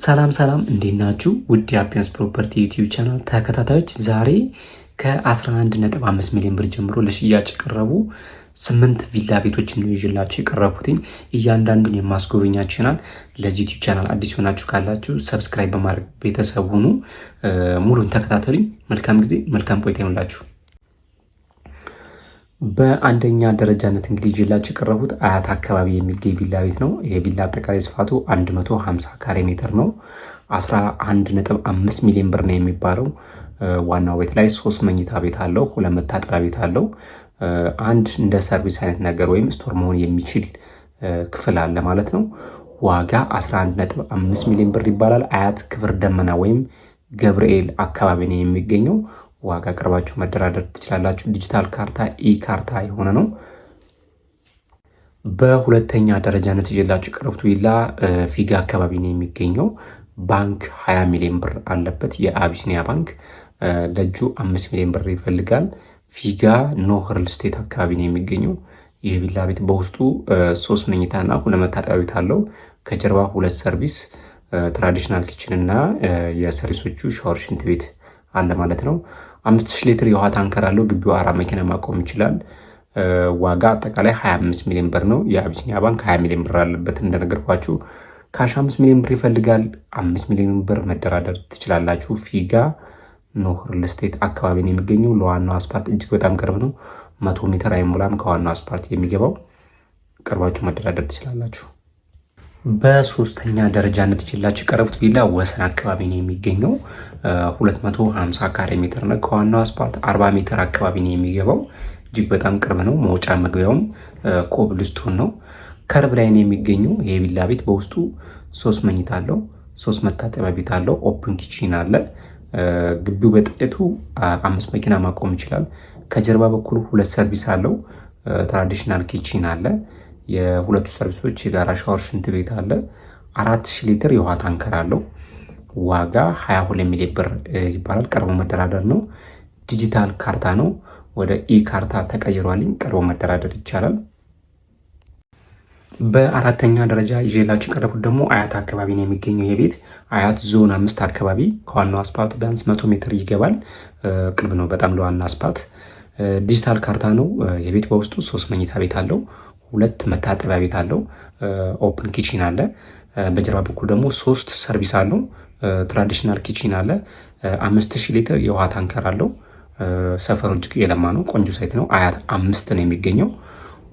ሰላም እንዴት ናችሁ? ውድ የአፒያንስ ፕሮፐርቲ ዩቲዩብ ቻናል ተከታታዮች ዛሬ ከ11.5 ሚሊዮን ብር ጀምሮ ለሽያጭ የቀረቡ 8 ቪላ ቤቶችን ነው ይዤላችሁ የቀረብኩትኝ። እያንዳንዱን የማስጎበኛችሁ ይሆናል። ለዚህ ዩቲዩብ ቻናል አዲስ ሆናችሁ ካላችሁ ሰብስክራይብ በማድረግ ቤተሰብ ሁኑ። ሙሉን ተከታተሉኝ። መልካም ጊዜ፣ መልካም ቆይታ ይሁንላችሁ። በአንደኛ ደረጃነት እንግዲህ ይዤላችሁ የቀረቡት አያት አካባቢ የሚገኝ ቪላ ቤት ነው። ይሄ ቪላ አጠቃላይ ስፋቱ 150 ካሬ ሜትር ነው። 11.5 ሚሊዮን ብር ነው የሚባለው። ዋናው ቤት ላይ 3 መኝታ ቤት አለው፣ 2 መታጠቢያ ቤት አለው። አንድ እንደ ሰርቪስ አይነት ነገር ወይም ስቶር መሆን የሚችል ክፍል አለ ማለት ነው። ዋጋ 11.5 ሚሊዮን ብር ይባላል። አያት ክብር ደመና ወይም ገብርኤል አካባቢ ነው የሚገኘው። ዋጋ ቀርባችሁ መደራደር ትችላላችሁ። ዲጂታል ካርታ ካርታ የሆነ ነው። በሁለተኛ ደረጃነት ይዤላችሁ የቀረቡት ቪላ ፊጋ አካባቢ ነው የሚገኘው። ባንክ 20 ሚሊዮን ብር አለበት። የአቢሲኒያ ባንክ ለእጁ 5 ሚሊዮን ብር ይፈልጋል። ፊጋ ኖህ ሪል ስቴት አካባቢ ነው የሚገኘው። ይህ ቪላ ቤት በውስጡ 3 መኝታና 2 መታጠቢያ ቤት አለው። ከጀርባ 2 ሰርቪስ፣ ትራዲሽናል ኪችን እና የሰርቪሶቹ ሻወር፣ ሽንት ቤት አለ ማለት ነው። 5000 ሊትር የውሃ ታንከር አለው። ግቢው 4 መኪና ማቆም ይችላል። ዋጋ አጠቃላይ 25 ሚሊዮን ብር ነው። የአቢሲኒያ ባንክ 20 ሚሊዮን ብር አለበት። እንደነገርኳችሁ ካሽ 5 ሚሊዮን ብር ይፈልጋል። 5 ሚሊዮን ብር መደራደር ትችላላችሁ። ፊጋ ኖህ ሪል ስቴት አካባቢ ነው የሚገኘው። ለዋናው አስፓልት እጅግ በጣም ቅርብ ነው። 100 ሜትር አይሞላም ከዋናው አስፓልት የሚገባው። ቅርባችሁ መደራደር ትችላላችሁ። በሶስተኛ ደረጃነት ይዤላችሁ የቀረቡት ቪላ ወሰን አካባቢ ነው የሚገኘው። 250 ካሬ ሜትር ነው። ከዋናው አስፓልት 40 ሜትር አካባቢ ነው የሚገባው። እጅግ በጣም ቅርብ ነው። መውጫ መግቢያውም ኮብልስቶን ነው። ከርብ ላይ ነው የሚገኘው። ይሄ ቪላ ቤት በውስጡ 3 መኝታ አለው፣ 3 መታጠቢያ ቤት አለው፣ ኦፕን ኪችን አለ። ግቢው በጥቂቱ 5 መኪና ማቆም ይችላል። ከጀርባ በኩል 2 ሰርቪስ አለው። ትራዲሽናል ኪችን አለ። የሁለቱ ሰርቪሶች የጋራ ሻወር፣ ሽንት ቤት አለ። 4000 ሊትር የውሃ ታንከር አለው። ዋጋ 22 ሚሊዮን ብር ይባላል። ቀርቦ መደራደር ነው። ዲጂታል ካርታ ነው። ወደ ካርታ ተቀይሯልኝ። ቀርቦ መደራደር ይቻላል። በአራተኛ ደረጃ ይዤላችሁ የቀረቡት ደግሞ አያት አካባቢ ነው የሚገኘው። የቤት አያት ዞን 5 አካባቢ ከዋናው አስፓልት ቢያንስ 100 ሜትር ይገባል። ቅርብ ነው በጣም ለዋና አስፓልት። ዲጂታል ካርታ ነው። የቤት በውስጡ 3 መኝታ ቤት አለው፣ 2 መታጠቢያ ቤት አለው፣ ኦፕን ኪችን አለ። በጀርባ በኩል ደግሞ 3 ሰርቪስ አለው። ትራዲሽናል ኪችን አለ። 5000 ሊትር የውሃ ታንከር አለው። ሰፈሩ እጅግ የለማ ነው። ቆንጆ ሳይት ነው። አያት 5 ነው የሚገኘው።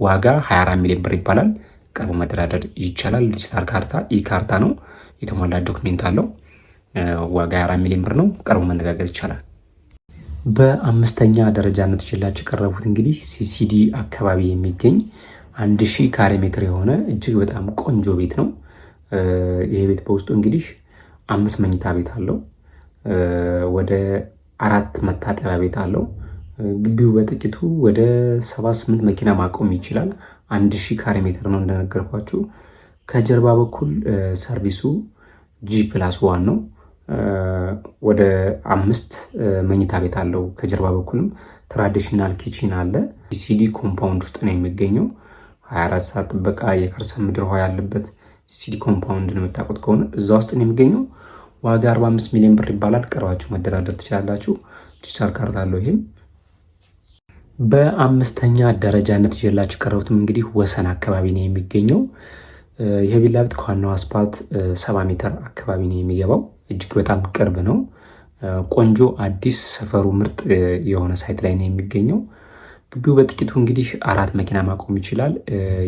ዋጋ 24 ሚሊዮን ብር ይባላል። ቀርቦ መደራደር ይቻላል። ዲጂታል ካርታ ካርታ ነው። የተሟላ ዶክሜንት አለው። ዋጋ 24 ሚሊዮን ብር ነው። ቀርቦ መነጋገር ይቻላል። በአምስተኛ ደረጃነት ይዤላችሁ የቀረቡት እንግዲህ ሲሲዲ አካባቢ የሚገኝ 1000 ካሬ ሜትር የሆነ እጅግ በጣም ቆንጆ ቤት ነው። ይሄ ቤት በውስጡ እንግዲህ 5 መኝታ ቤት አለው። ወደ 4 መታጠቢያ ቤት አለው። ግቢው በጥቂቱ ወደ 78 መኪና ማቆም ይችላል። 1000 ካሬ ሜትር ነው እንደነገርኳችሁ። ከጀርባ በኩል ሰርቪሱ G+1 ነው። ወደ 5 መኝታ ቤት አለው። ከጀርባ በኩልም ትራዲሽናል ኪችን አለ። ሲዲ ኮምፓውንድ ውስጥ ነው የሚገኘው። 24 ሰዓት ጥበቃ፣ የከርሰ ምድር ውሃ ያለበት ሲዲ ኮምፓውንድ ነው የምታውቁት ከሆነ እዛ ውስጥ ነው የሚገኘው። ዋጋ 45 ሚሊዮን ብር ይባላል። ቀርባችሁ መደራደር ትችላላችሁ። ዲጂታል ካርታ አለው። ይሄም በአምስተኛ ደረጃነት ይዤላችሁ ቀረቡትም እንግዲህ ወሰን አካባቢ ነው የሚገኘው። ይሄ ቪላ ቤት ከዋናው አስፓልት 70 ሜትር አካባቢ ነው የሚገባው። እጅግ በጣም ቅርብ ነው። ቆንጆ አዲስ ሰፈሩ ምርጥ የሆነ ሳይት ላይ ነው የሚገኘው። ግቢው በጥቂቱ እንግዲህ 4 መኪና ማቆም ይችላል።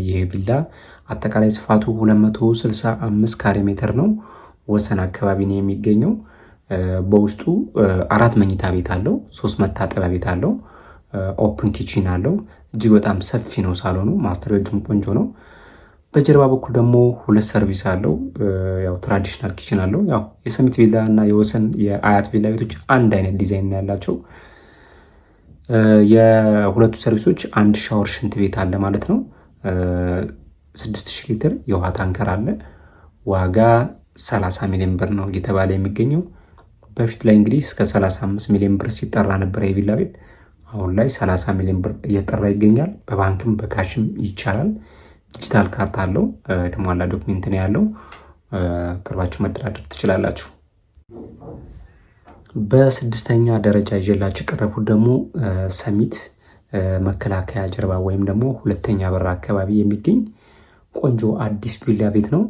ይሄ ቪላ አጠቃላይ ስፋቱ 265 ካሬ ሜትር ነው። ወሰን አካባቢ ነው የሚገኘው። በውስጡ 4 መኝታ ቤት አለው፣ 3 መታጠቢያ ቤት አለው፣ ኦፕን ኪችን አለው። እጅግ በጣም ሰፊ ነው ሳሎኑ። ማስተር ቤድሩም ቆንጆ ነው። በጀርባ በኩል ደግሞ 2 ሰርቪስ አለው። ያው ትራዲሽናል ኪችን አለው። ያው የሰሚት ቪላ እና የወሰን የአያት ቪላ ቤቶች አንድ አይነት ዲዛይን ያላቸው። የሁለቱ ሰርቪሶች 1 ሻወር፣ ሽንት ቤት አለ ማለት ነው። 6000 ሊትር የውሃ ታንከር አለ። ዋጋ 30 ሚሊዮን ብር ነው እየተባለ የሚገኘው። በፊት ላይ እንግዲህ እስከ 35 ሚሊዮን ብር ሲጠራ ነበር የቪላ ቤት። አሁን ላይ 30 ሚሊዮን ብር እየጠራ ይገኛል። በባንክም በካሽም ይቻላል። ዲጂታል ካርታ አለው። የተሟላ ዶክሜንት ነው ያለው። ቅርባችሁ መደራደር ትችላላችሁ። በስድስተኛ ደረጃ ይዤላችሁ የቀረብኩት ደግሞ ሰሚት መከላከያ ጀርባ ወይም ደግሞ ሁለተኛ በር አካባቢ የሚገኝ ቆንጆ አዲስ ቪላ ቤት ነው።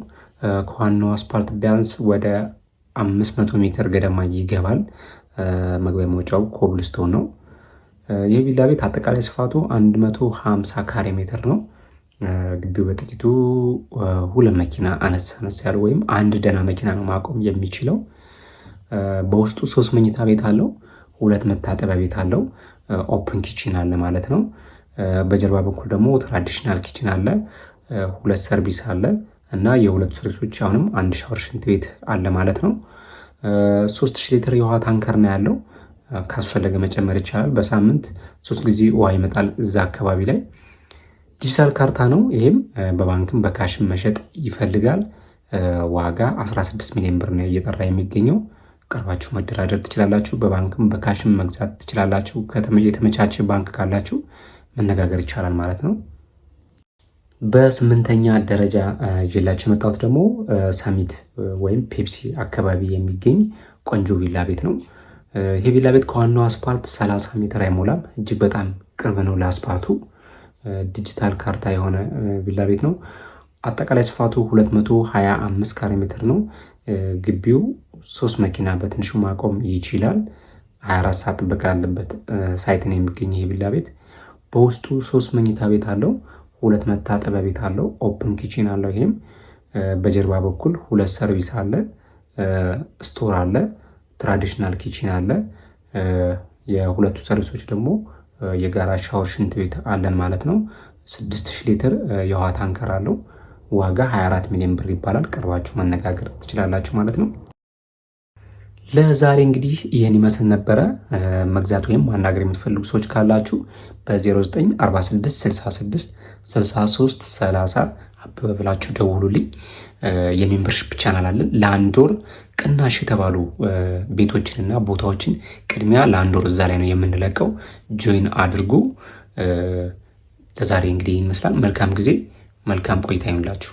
ከዋናው አስፓልት ቢያንስ ወደ 500 ሜትር ገደማ ይገባል። መግቢያ መውጫው ኮብልስቶን ነው። ይህ ቪላ ቤት አጠቃላይ ስፋቱ 150 ካሬ ሜትር ነው። ግቢው በጥቂቱ 2 መኪና አነስ ያለ ወይም አንድ ደህና መኪና ነው ማቆም የሚችለው። በውስጡ 3 መኝታ ቤት አለው፣ 2 መታጠቢያ ቤት አለው፣ ኦፕን ኪችን አለ ማለት ነው። በጀርባ በኩል ደግሞ ትራዲሽናል ኪችን አለ፣ 2 ሰርቪስ አለ እና የሁለቱ ሰርቪሶች አሁንም 1 ሻወር ሽንት ቤት አለ ማለት ነው። 3000 ሊትር የውሃ ታንከር ነው ያለው። ካስፈለገ መጨመር ይቻላል። በሳምንት 3 ጊዜ ውሃ ይመጣል እዛ አካባቢ ላይ። ዲጂታል ካርታ ነው። ይሄም በባንክም በካሽም መሸጥ ይፈልጋል። ዋጋ 16 ሚሊዮን ብር ነው እየጠራ የሚገኘው። ቀርባችሁ መደራደር ትችላላችሁ። በባንክም በካሽም መግዛት ትችላላችሁ። የተመቻቸ ባንክ ካላችሁ መነጋገር ይቻላል ማለት ነው። በስምንተኛ ደረጃ ይዤላችሁ የመጣሁት ደግሞ ሰሚት ወይም ፔፕሲ አካባቢ የሚገኝ ቆንጆ ቪላ ቤት ነው። ይሄ ቪላ ቤት ከዋናው አስፓልት 30 ሜትር አይሞላም። እጅግ በጣም ቅርብ ነው ለአስፓልቱ። ዲጂታል ካርታ የሆነ ቪላ ቤት ነው። አጠቃላይ ስፋቱ 225 ካሬ ሜትር ነው። ግቢው 3 መኪና በትንሹ ማቆም ይችላል። 24 ሰዓት ጥበቃ ያለበት ሳይት ነው የሚገኝ ይሄ ቪላ ቤት። በውስጡ 3 መኝታ ቤት አለው፣ 2 መታጠቢያ ቤት አለው፣ ኦፕን ኪችን አለው። ይሄም በጀርባ በኩል 2 ሰርቪስ አለ፣ ስቶር አለ፣ ትራዲሽናል ኪችን አለ። የሁለቱ ሰርቪሶች ደግሞ የጋራ ሻወር ሽንት ቤት አለን ማለት ነው። 6000 ሊትር የውሃ ታንከር አለው። ዋጋ 24 ሚሊዮን ብር ይባላል። ቀርባችሁ መነጋገር ትችላላችሁ ማለት ነው። ለዛሬ እንግዲህ ይህን ይመስል ነበረ። መግዛት ወይም ማናገር የምትፈልጉ ሰዎች ካላችሁ በ0946666330 አበበ ብላችሁ ደውሉልኝ። የሜምበርሺፕ ቻናል አለን። ለአንድ ወር ቅናሽ የተባሉ ቤቶችንና ቦታዎችን ቅድሚያ ለአንድ ወር እዛ ላይ ነው የምንለቀው። ጆይን አድርጉ። ለዛሬ እንግዲህ ይመስላል። መልካም ጊዜ፣ መልካም ቆይታ ይሁንላችሁ።